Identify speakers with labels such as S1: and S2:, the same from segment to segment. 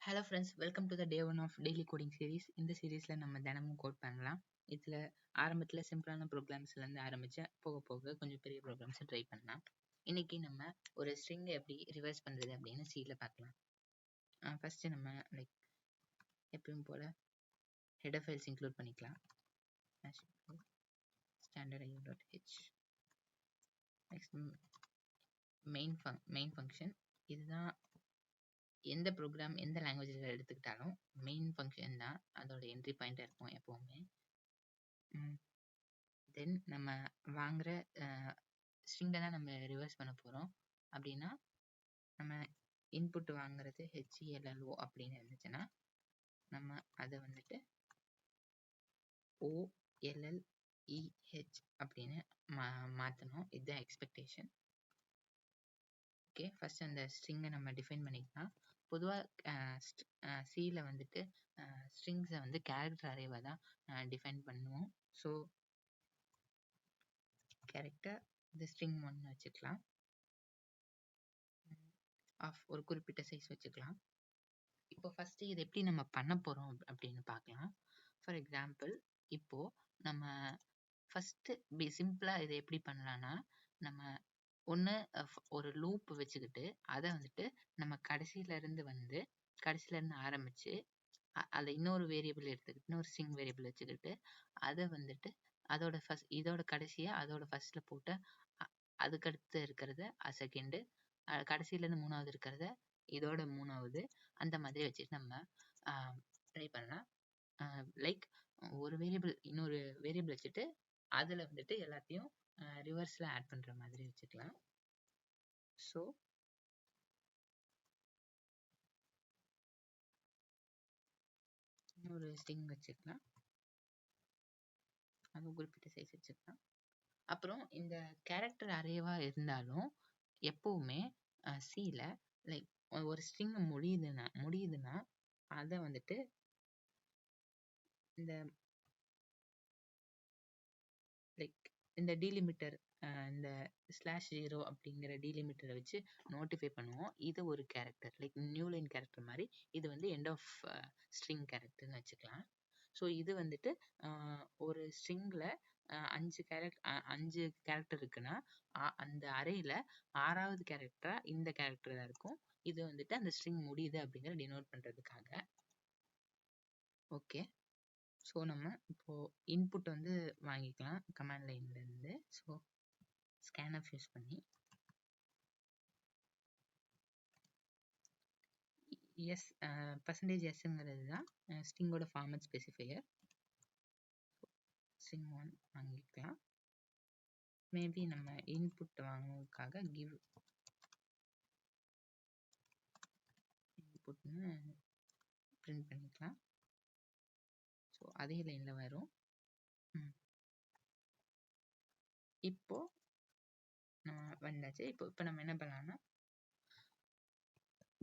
S1: Hello friends, welcome to the day one of daily coding series. இந்த சீரீஸில் நம்ம தினமும் கோட் பண்ணலாம். இதில் ஆரம்பத்தில் சிம்பிளான ப்ரோக்ராம்ஸ்லேருந்து ஆரம்பித்து போக போக கொஞ்சம் பெரிய ப்ரோக்ராம்ஸை ட்ரை பண்ணலாம். இன்றைக்கி நம்ம ஒரு ஸ்ட்ரிங்கை எப்படி ரிவர்ஸ் பண்ணுறது அப்படின்னு சீல பார்க்கலாம். ஃபஸ்ட்டு நம்ம எப்பயும் போல் ஹெடர் ஃபைல்ஸ் இன்க்ளூட் பண்ணிக்கலாம். standardiu.h next main function. இதுதான் எந்த ப்ரோக்ராம் எந்த லாங்குவேஜில் எடுத்துக்கிட்டாலும் மெயின் ஃபங்க்ஷன் தான் அதோட என்ட்ரி பாயிண்டாக இருக்கும் எப்போவுமே. தென் நம்ம வாங்குகிற ஸ்ட்ரிங்கை தான் நம்ம ரிவர்ஸ் பண்ண போகிறோம். அப்படின்னா நம்ம இன்புட் வாங்குறது HELLO அப்படின்னு இருந்துச்சுன்னா நம்ம அதை வந்துட்டு OLLEH அப்படின்னு மாற்றணும். இதுதான் எக்ஸ்பெக்டேஷன். ஓகே, ஃபர்ஸ்ட் அந்த ஸ்ட்ரிங்கை நம்ம டிஃபைன் பண்ணிக்கலாம். பொதுவாக சியில் வந்துட்டு ஸ்ட்ரிங்ஸை வந்து கேரக்டர் அரேவாக தான் டிஃபைன் பண்ணுவோம். ஸோ கேரக்டர் இந்த ஸ்ட்ரிங் 1 வச்சுக்கலாம். ஆஃப் ஒரு குறிப்பிட்ட சைஸ் வச்சுக்கலாம். இப்போ ஃபஸ்ட்டு இது எப்படி நம்ம பண்ண போகிறோம் அப்படின்னு பார்க்கலாம். ஃபார் எக்ஸாம்பிள், இப்போது நம்ம ஃபஸ்ட்டு சிம்பிளாக இதை எப்படி பண்ணலான்னா, நம்ம ஒன்று ஒரு லூப் வச்சுக்கிட்டு அதை வந்துட்டு நம்ம கடைசியிலேருந்து ஆரம்பித்து அதில் இன்னொரு வேரியபிள் எடுத்துக்கிட்டு இன்னொரு ஸ்ட்ரிங் வேரியபிள் வச்சுக்கிட்டு அதை வந்துட்டு இதோட கடைசியாக அதோட ஃபர்ஸ்ட்டில் போட்டு அதுக்கடுத்து இருக்கிறத செகண்டு, கடைசியிலேருந்து மூணாவது இருக்கிறத இதோட மூணாவது, அந்த மாதிரி வச்சுட்டு நம்ம ட்ரை பண்ணலாம். லைக் ஒரு வேரியபிள் இன்னொரு வேரியபிள் வச்சுட்டு அதில் வந்துட்டு எல்லாத்தையும் ரிவர்ஸில் ஆட் பண்ணுற மாதிரி வச்சுக்கலாம். ஸோ இன்னொரு ஸ்ட்ரிங் வச்சுக்கலாம், அது குறிப்பிட்ட சைஸ் வச்சுக்கலாம். அப்புறம் இந்த கேரக்டர் அரேவாக இருந்தாலும் எப்போவுமே சியில் ஒரு ஸ்ட்ரிங் முடியுதுன்னா அதை வந்துட்டு இந்த டீலிமிட்டர், இந்த /0 அப்படிங்கிற டீலிமிட்டரை வச்சு நோட்டிஃபை பண்ணுவோம். இது ஒரு கேரக்டர், நியூ லைன் கேரக்டர் மாதிரி. இது வந்து எண்ட் ஆஃப் ஸ்ட்ரிங் கேரக்டர்னு வச்சுக்கலாம். ஸோ இது வந்துட்டு ஒரு ஸ்ட்ரிங்கில் 5 கேரக்டர் இருக்குன்னா அந்த அரேயில் 6வது கேரக்டராக இந்த கேரக்டர் தான் இருக்கும். இது வந்துட்டு அந்த ஸ்ட்ரிங் முடியுது அப்படிங்கிற டினோட் பண்ணுறதுக்காக. ஓகே, ஸோ நம்ம இப்போது இன்புட் வந்து வாங்கிக்கலாம் கமாண்ட் லைன்லேருந்து. ஸோ ஸ்கேன்எஃப் யூஸ் பண்ணி %s தான் ஸ்ட்ரிங்கோட ஃபார்மட் ஸ்பெசிஃபையர். ஸ்ட்ரிங் 1 வாங்கிக்கலாம். மேபி நம்ம இன்புட் வாங்குறதுக்காக கிவ் இன்புட்னு பிரிண்ட் பண்ணிக்கலாம். ஸோ அதே லைனில் வரும். இப்போ நம்ம வந்தாச்சு. இப்போ நம்ம என்ன பண்ணலாம்னா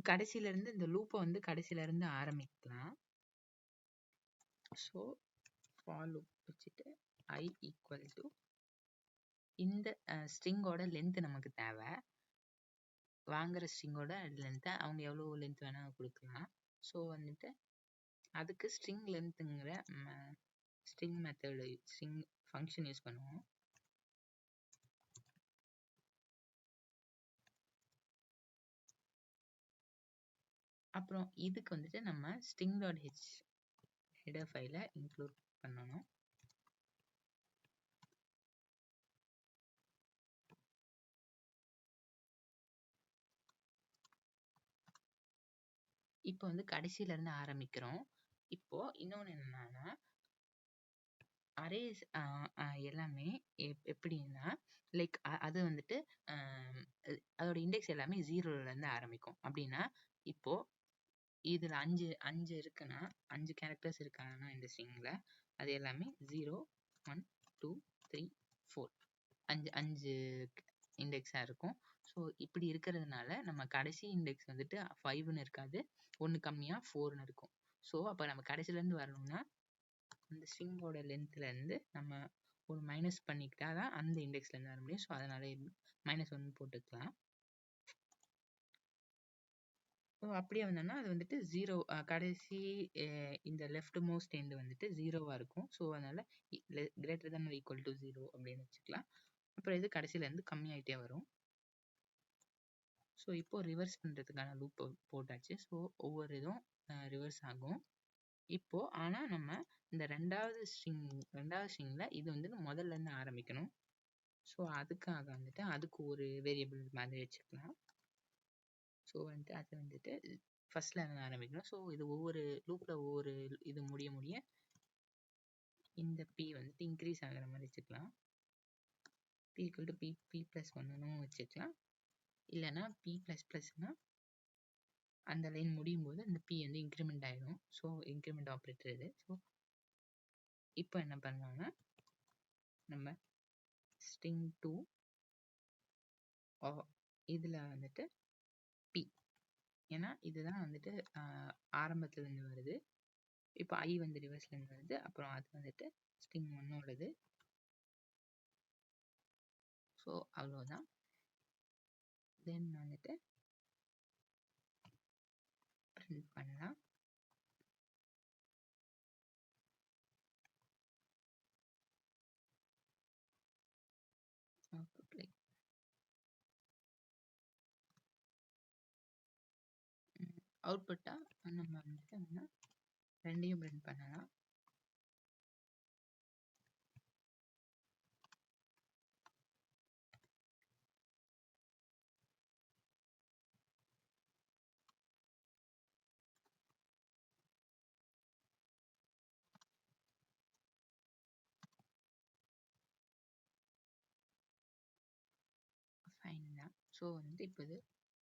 S1: கடைசியிலேருந்து இந்த லூப்பை வந்து கடைசியிலேருந்து ஆரம்பிக்கலாம். ஸோ ஃபார் லூப் வச்சுட்டு I = இந்த ஸ்ட்ரிங்கோட லென்த் நமக்கு தேவை. வாங்குற ஸ்ட்ரிங்கோட லென்த்தை அவங்க எவ்வளோ லென்த் வேணால் கொடுக்கலாம். ஸோ வந்துட்டு அதுக்கு ஸ்ட்ரிங் லென்த்துங்கிற string method string function use பண்ணுவோம். அப்புறம் இதுக்கு வந்துட்டு நம்ம string.h ஹெடர் ஃபைலை இன்க்ளூட் பண்ணணும். இப்போ வந்து கடைசியிலேருந்து ஆரம்பிக்கிறோம். இப்போ இன்னொன்று என்னன்னா அரேஸ் எல்லாமே எப்படின்னா அது வந்துட்டு அதோட இண்டெக்ஸ் எல்லாமே 0லேருந்து ஆரம்பிக்கும். அப்படின்னா இப்போ இதில் 5 இருக்குன்னா 5 கேரக்டர்ஸ் இருக்காங்கன்னா இந்த ஸ்ட்ரிங்கில் அது எல்லாமே 0, 1, 2, 3, 4 5 இண்டெக்ஸாக இருக்கும். ஸோ இப்படி இருக்கிறதுனால நம்ம கடைசி இண்டெக்ஸ் வந்துட்டு 5ன்னு இருக்காது, 1 கம்மியாக 4ன்னு இருக்கும். ஸோ அப்போ நம்ம கடைசியிலேருந்து வரணும்னா அந்த ஸ்ட்ரிங்கோட லென்த்லேருந்து நம்ம ஒரு மைனஸ் பண்ணிக்கிட்டா தான் அந்த இண்டெக்ஸ்லேருந்து வர முடியும். ஸோ அதனால -1 போட்டுக்கலாம். ஸோ அப்படியே வந்தோம்னா அது வந்துட்டு ஜீரோ, கடைசி இந்த லெஃப்ட் மோஸ்ட் எண்ட் வந்துட்டு ஜீரோவா இருக்கும். ஸோ அதனால greater than or equal to 0 அப்படின்னு வச்சுக்கலாம். அப்புறம் இது கடைசியில இருந்து கம்மியாயிட்டே வரும். ஸோ இப்போ ரிவர்ஸ் பண்றதுக்கான லூப் போட்டாச்சு. ஸோ ஒவ்வொரு இதுவும் ரிவர்ஸ் ஆகும். இப்போ ஆனா நம்ம இந்த ரெண்டாவது ஸ்ட்ரிங்ல இது வந்து முதல்ல இருந்து ஆரம்பிக்கணும். ஸோ அதுக்காக வந்துட்டு அதுக்கு ஒரு வேரியபிள் மாதிரி வச்சுக்கலாம். ஸோ வந்துட்டு அது வந்துட்டு ஃபர்ஸ்ட்ல இருந்து ஆரம்பிக்கணும். ஸோ இது ஒவ்வொரு லூப்ல ஒவ்வொரு இது முடிய முடிய இந்த p வந்துட்டு இன்க்ரீஸ் ஆகுற மாதிரி வச்சுக்கலாம். p = p + 1ன்னு வச்சுக்கலாம். இல்லைன்னா p ++ னா அந்த லைன் முடியும் போது அந்த p வந்து இன்க்ரிமெண்ட் ஆயிடும். ஸோ இன்க்ரிமெண்ட் ஆப்ரேட்டர் இது. ஸோ இப்போ என்ன பண்ணலாம்னா நம்ம string2 இதுல வந்துட்டு p, ஏன்னா இதுதான் வந்துட்டு ஆரம்பத்துல இருந்து வருது. இப்போ I வந்து ரிவர்ஸ்ல இருந்து வருது. அப்புறம் அது வந்துட்டு string1ஓடது. ஸோ அவ்வளோதான். தென் வந்துட்டு பிரிண்ட் பண்ணலாம். அவுட்புட்டா நம்ம வந்துட்டு ரெண்டையும் பிரிண்ட் பண்ணலாம். ஃபைன் தான். ஸோ வந்துட்டு இப்போ இது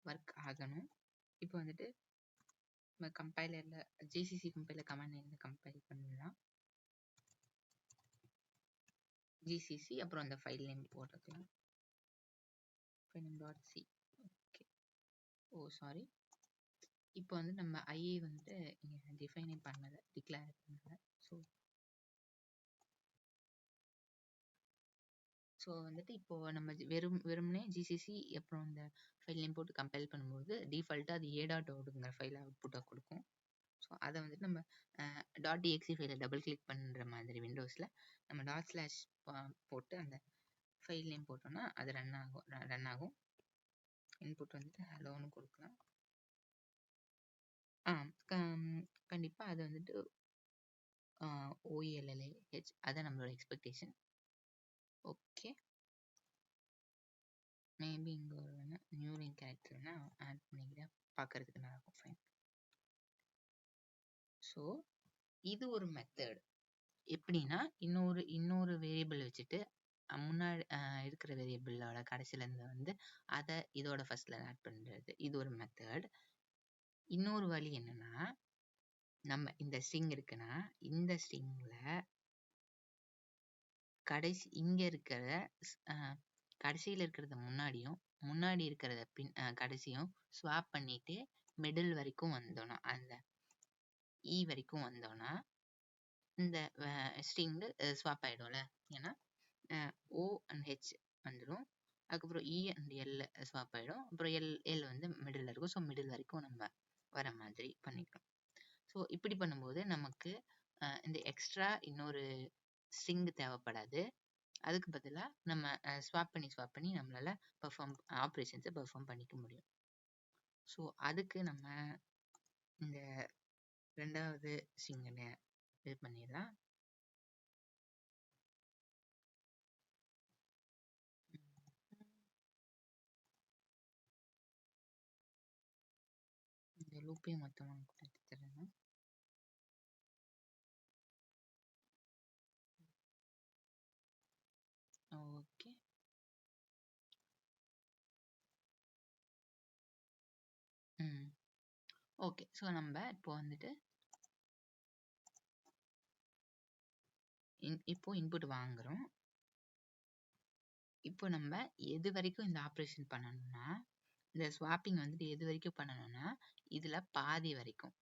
S1: ஒர்க் ஆகணும். இப்போ வந்துட்டு நம்ம கம்பைலரில் ஜிசிசி கம்பைலர் கமாண்ட் இருந்து கம்பைல் பண்ணலாம். ஜிசிசி அப்புறம் அந்த ஃபைல் நேம் போட்டுக்கலாம். File name .c. ஓகே. ஓ சாரி, இப்போ வந்து நம்ம ஐஏ வந்துட்டு இங்கே டிஃபைனே பண்ணலை, டிக்ளேர் பண்ணலை. ஸோ வந்துட்டு இப்போ நம்ம வெறுமனே ஜிசிசி அப்புறம் இந்த ஃபைல் நேம் போட்டு கம்பைல் பண்ணும்போது டிஃபால்ட்டாக அது a.oடுங்கிற ஃபைலை அவுட்புட்டாக கொடுக்கும். ஸோ அதை வந்துட்டு நம்ம .exe ஃபைலை டபுள் கிளிக் பண்ணுற மாதிரி விண்டோஸில் நம்ம / போட்டு அந்த ஃபைல் நேம் போட்டோம்னா அது ரன் ஆகும். இன்புட் வந்துட்டு ஹலோன்னு கொடுக்கலாம். கண்டிப்பாக அது வந்துட்டு OELLAH அதான் நம்மளோட எக்ஸ்பெக்டேஷன். ஓகே, மேபி இங்கே ஒரு நியூ லைன் கேரக்டர் வேணா ஆட் பண்ணிக்கிறேன், பார்க்கறதுக்கு நல்லா இருக்கும். ஃபைன். ஸோ இது ஒரு மெத்தட். எப்படின்னா இன்னொரு வேரியபிள் வச்சுட்டு முன்னாடி இருக்கிற வேரியபிளோட கடைசியில இருந்து வந்து அதை இதோட ஃபர்ஸ்ட்ல ஆட் பண்றது, இது ஒரு மெத்தட். இன்னொரு வழி என்னன்னா, நம்ம இந்த ஸ்ட்ரிங் இருக்குன்னா இந்த ஸ்ட்ரிங்ல இங்க இருக்கிற கடைசியில இருக்கிறத முன்னாடியும் முன்னாடி இருக்கிறத கடைசியும் ஸ்வாப் பண்ணிட்டு மிடில் வரைக்கும் வந்தோம்னா, அந்த இ வரைக்கும் வந்தோம்னா இந்த ஸ்ட்ரிங் ஸ்வாப் ஆயிடும்ல. ஏன்னா O and H வந்துடும், அதுக்கப்புறம் E and L ஸ்வாப் ஆயிடும், அப்புறம் L வந்து மிடில் இருக்கும். ஸோ மிடில் வரைக்கும் நம்ம வர மாதிரி பண்ணிக்கலாம். ஸோ இப்படி பண்ணும்போது நமக்கு இந்த எக்ஸ்ட்ரா இன்னொரு ஸ்ட்ரிங் தேவைப்படாது. அதுக்கு பதிலாக நம்ம ஸ்வாப் பண்ணி நம்மளால ஆப்ரேஷன்ஸை பெர்ஃபார்ம் பண்ணிக்க முடியும். ஸோ அதுக்கு நம்ம இந்த ரெண்டாவது ஸ்ட்ரிங்கை இது பண்ணிடலாம். இந்த லூப்பையும் மொத்தமாக எடுத்துறேன். Okay, okay. ஸோ நம்ம இப்போ வந்துட்டு இப்போ இன்புட் வாங்குறோம். இப்போ நம்ம எது வரைக்கும் இந்த ஆப்ரேஷன் பண்ணணும்னா, இந்த ஸ்வாப்பிங் வந்துட்டு எது வரைக்கும் பண்ணணும்னா இதுல பாதி வரைக்கும்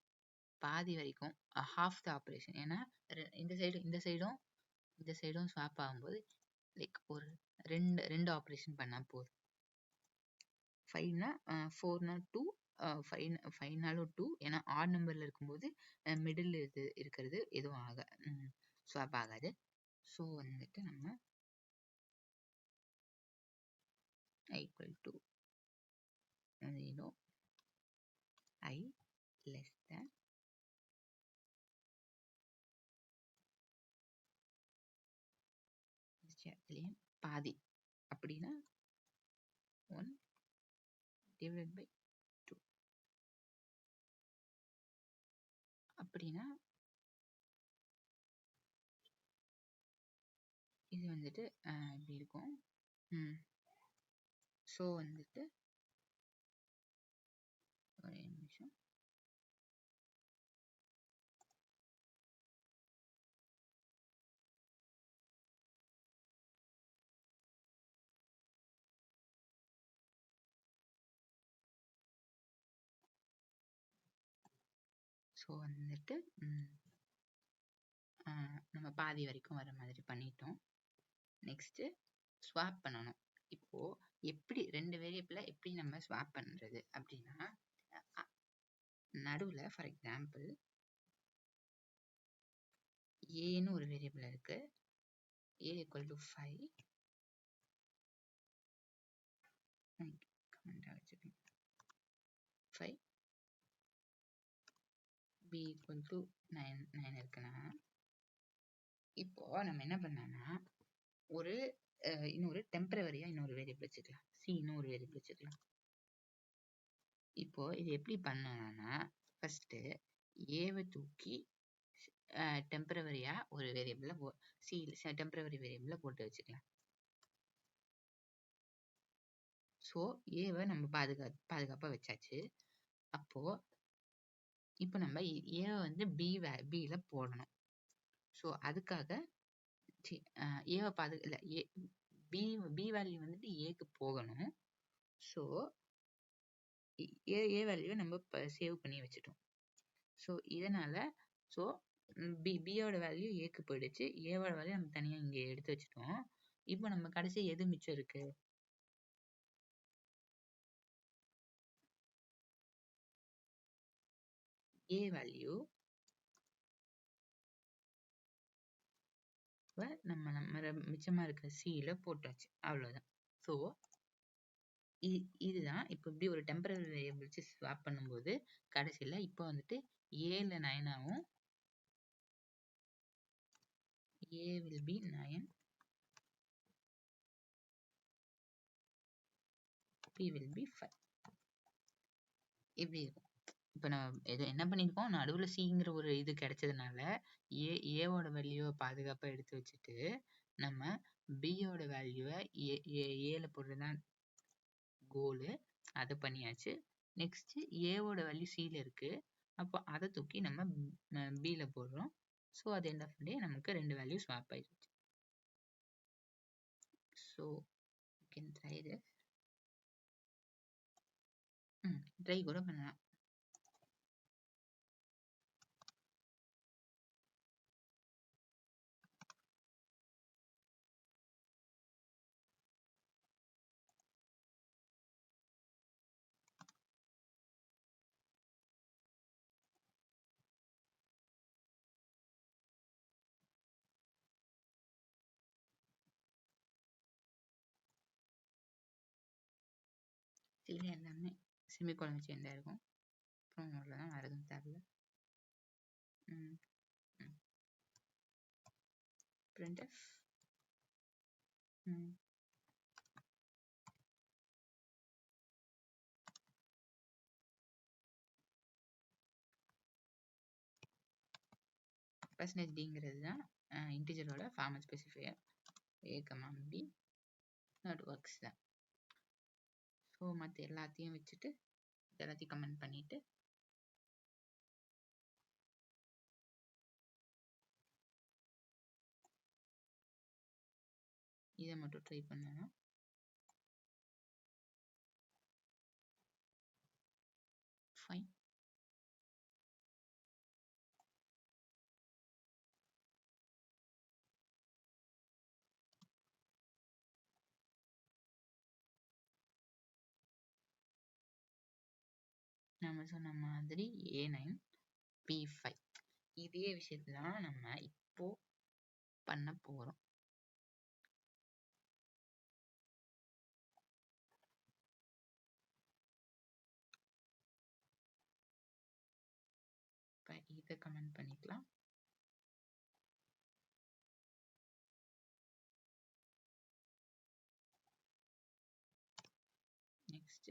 S1: half த ஆப்ரேஷன். ஏன்னா இந்த சைடும் ஸ்வாப் ஆகும்போது லைக் ஒரு ரெண்டு ஆப்ரேஷன் பண்ணா போதும். 5னா 4னா 2, ஃபைவ்னாலும் 2, ஏன்னா ஆட் நம்பர்ல இருக்கும்போது மிடில் இது இருக்கிறது எதுவும் ஸ்வாப் ஆகாது. ஸோ வந்துட்டு நம்ம equal to 0, I less than பாதி அப்படின்னா 1 டிவைட் பை 2 அப்படின்னா இது வந்துட்டு இப்படி இருக்கும். ஸோ வந்துட்டு ஒரே நிமிஷம். ஸோ வந்துட்டு நம்ம பாதி வரைக்கும் வர மாதிரி பண்ணிட்டோம். நெக்ஸ்ட்டு ஸ்வாப் பண்ணணும். இப்போ எப்படி 2 வேரியபிளை எப்படி நம்ம ஸ்வாப் பண்றது அப்படின்னா, நடுவில் ஃபார் எக்ஸாம்பிள் ஏன்னு ஒரு வேரியபிள் இருக்கு. A equal to 5, கமெண்டா வச்சுக்கணும், 5, B equal to 9 இருக்குன்னா, இப்போ நம்ம என்ன பண்ணோம்னா இன்னொரு டெம்பரவரியா இன்னொரு வேரியபிள் வச்சுக்கலாம். C இன்னொரு வேரியபிள் வச்சுக்கலாம். இப்போ இது எப்படி பண்ணணும்னா, ஃபர்ஸ்ட் ஏவை தூக்கி டெம்பரவரியா ஒரு வேரியபிள்ல டெம்பரவரி வேரியபிள்ல போட்டு வச்சுக்கலாம். ஸோ ஏவை நம்ம பாதுகாப்பா வச்சாச்சு. அப்போ இப்போ நம்ம ஏவை வந்து பில போடணும். ஸோ அதுக்காக ஏவை இல்ல பி வேல்யூ வந்துட்டு ஏக்கு போகணும். ஸோ ஏ வேல்யூவை நம்ம சேவ் பண்ணி வச்சுட்டோம். ஸோ இதனால பியோட வேல்யூ ஏக்கு போயிடுச்சு, ஏவோட வேல்யூ நம்ம தனியா இங்க எடுத்து வச்சுட்டோம். இப்போ நம்ம கடைசி எது மிச்சம் இருக்கு? ஏ வேல்யூ நம்ம மிச்சமா இருக்க சில போட்டாச்சு, அவ்வளவுதான். ஸோ இதுதான் இப்போ இப்படி ஒரு டெம்பரரி வேரியபிள் வச்சு ஸ்வாப் பண்ணும்போது கடைசியில இப்போ வந்துட்டு ஏல 9 ஆகும். A will be 9, P will be 5. இப்படி இருக்கும். இப்போ நம்ம என்ன பண்ணிருக்கோம், நடுவில் சிங்கிற ஒரு இது கிடைச்சதுனால ஏவோட வேல்யூவை பாதுகாப்பா எடுத்து வச்சுட்டு நம்ம பியோட வேல்யூவை ஏல போடுறதுதான் கோலு, அதை பண்ணியாச்சு. நெக்ஸ்ட் ஏவோட வேல்யூ சில இருக்கு, அப்போ அதை தூக்கி நம்ம பில போடுறோம். ஸோ அது எண்ட் ஆஃப் டே நமக்கு 2 வேல்யூ ஸ்வாப் ஆயிடுச்சு. So you can try this. Try கூட பண்ணலாம். சில எல்லாமே செமிகோலன் வச்சு எண்டா இருக்கும். அப்புறம் அவ்வளோதான், வேறு எதுவும் தேவையில்ல. printf பர்சன்டேஜ் டிங்கிறது தான் இன்டிஜரோட format specifier. A, B not works தான். ஸோ மற்ற எல்லாத்தையும் வச்சுட்டு எல்லாத்தையும் கமெண்ட் பண்ணிட்டு இதை மட்டும் ட்ரை பண்ணலாம். ஃபைன். நம்ம சொன்ன மாதிரி A9 P5 இதே விஷயத்தான் நம்ம இப்போ பண்ண போறோம். இப்ப இதை கமெண்ட் பண்ணிக்கலாம். நெக்ஸ்ட்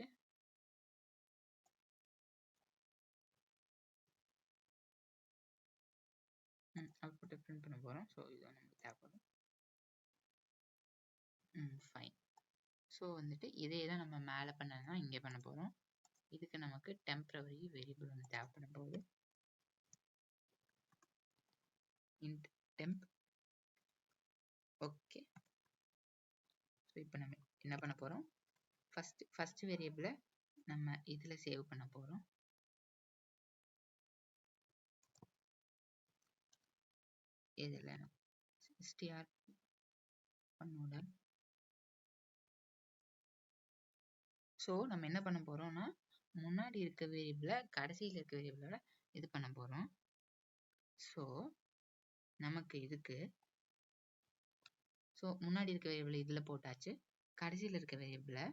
S1: அவுட்புட்டை பிரிண்ட் பண்ண போறோம். ஸோ இது நமக்கு தேவைப்படும். ஃபைன். ஸோ வந்துட்டு இதே தான் நம்ம மேலே பண்ணதான் இங்கே பண்ண போறோம். இதுக்கு நமக்கு டெம்பரரி வேரியபிள் ஒன்று தேவைப்பட போகுது. int temp. ஓகே. ஸோ இப்போ நம்ம என்ன பண்ண போறோம்? ஃபர்ஸ்ட் வேரியபிளை நம்ம இதுல சேவ் பண்ண போறோம். இதுல str பண்ணோட. ஸோ நம்ம என்ன பண்ண போறோம்னா முன்னாடி இருக்க வேரியபிளை கடைசியில் இருக்க வேரியபிளோட இது பண்ண போறோம். ஸோ நமக்கு இதுக்கு முன்னாடி இருக்க வேரியபிள் இதுல போட்டாச்சு. கடைசியில் இருக்க வேரியபிளை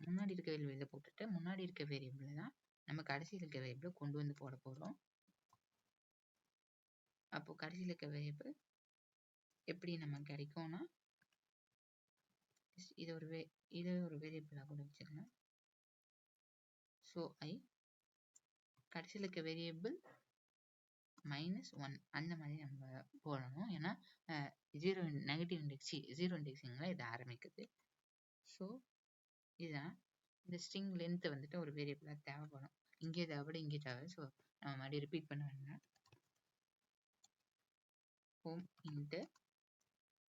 S1: முன்னாடி இருக்க வேரியபிள் இதுல போட்டுட்டு முன்னாடி இருக்க வேரியபிள் தான் நம்ம கடைசியில் இருக்க வேரியபிளை கொண்டு வந்து போட போறோம். அப்போ கடைசியில் இருக்க வேரியபிள் எப்படி நமக்கு கிடைக்கும்னா இது ஒரு வேரியபிளா கூட வச்சுருங்க. ஸோ கடைசியில் இருக்க வேரியபிள் -1 அந்த மாதிரி நம்ம போடணும். ஏன்னா நெகட்டிவ் இண்டெக்ஸிங்ல இது ஆரம்பிக்குது. ஸோ இதுதான் இந்த ஸ்ட்ரிங் லென்த் வந்துட்டு ஒரு வேரியபிளா தேவைப்படும். இங்கே தேவைப்படும், இங்கே தேவை. ஸோ நம்ம மறுபடியும் ரிப்பீட் பண்ண வேண்டாம். Home int.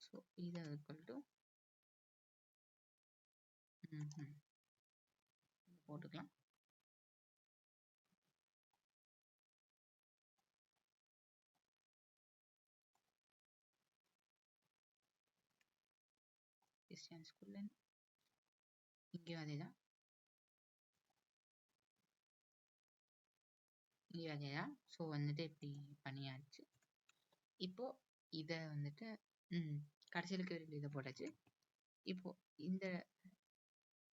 S1: ஸோ இது ஈக்குவல் டு போட்டுக்கலாம். இங்கேயும் அதேதான். இங்கேயும் அதேதான். ஸோ வந்துட்டு இப்படி பண்ணியாச்சு. இப்போ இதை வந்துட்டு கடைசியில் இருக்க இதை போட்டாச்சு. இப்போ இந்த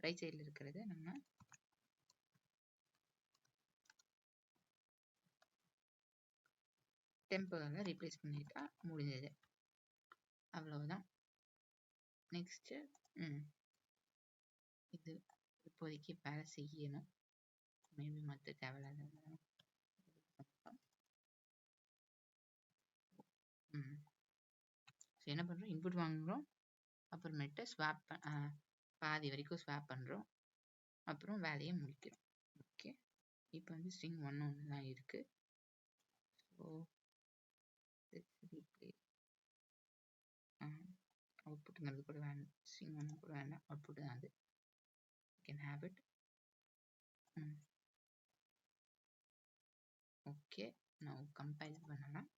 S1: ரைட் சைடில் இருக்கிறத நம்ம டெம்பரால ரீப்ளேஸ் பண்ணிட்டா முடிஞ்சது. அவ்வளவுதான். நெக்ஸ்ட் இது இப்போதைக்கு வேலை செய்யணும். மேபி மற்ற தேவையில்லாத என்ன பண்றோம்? இன்புட் வாங்குறோம், அப்புறமேட்டு ஸ்வாப் பாதி வரைக்கும் ஸ்வாப் பண்றோம், அப்புறம் வேலையை முடிக்கிறோம். ஓகே. இப்போ வந்து ஸ்ட்ரிங் 1 தான் இருக்கு. ஸோ அவுட்புட்டுங்கிறது கூட வேண்டாம், ஸ்ட்ரிங் 1 கூட வேண்டாம், அவுட்புட் தான் அது. Can have it. ஓகே. நான் கம்பைல் பண்ணலாம்,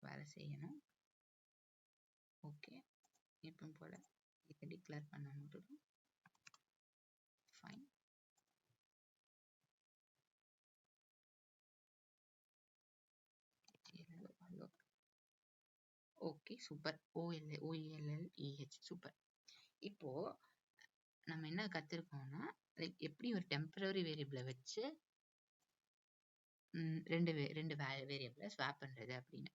S1: வேலை செய்யணும். ஓகே. இப்போ போல இதை டிக்ளேர் பண்ண மட்டும் fine. Okay, super. OLLEH super. இப்போ நம்ம என்ன கத்துருக்கோம்னா லைக் எப்படி ஒரு டெம்பரரி வேரியபிளை வச்சு ரெண்டு வேரியபிளை ஸ்வாப் பண்றது அப்படின்னு.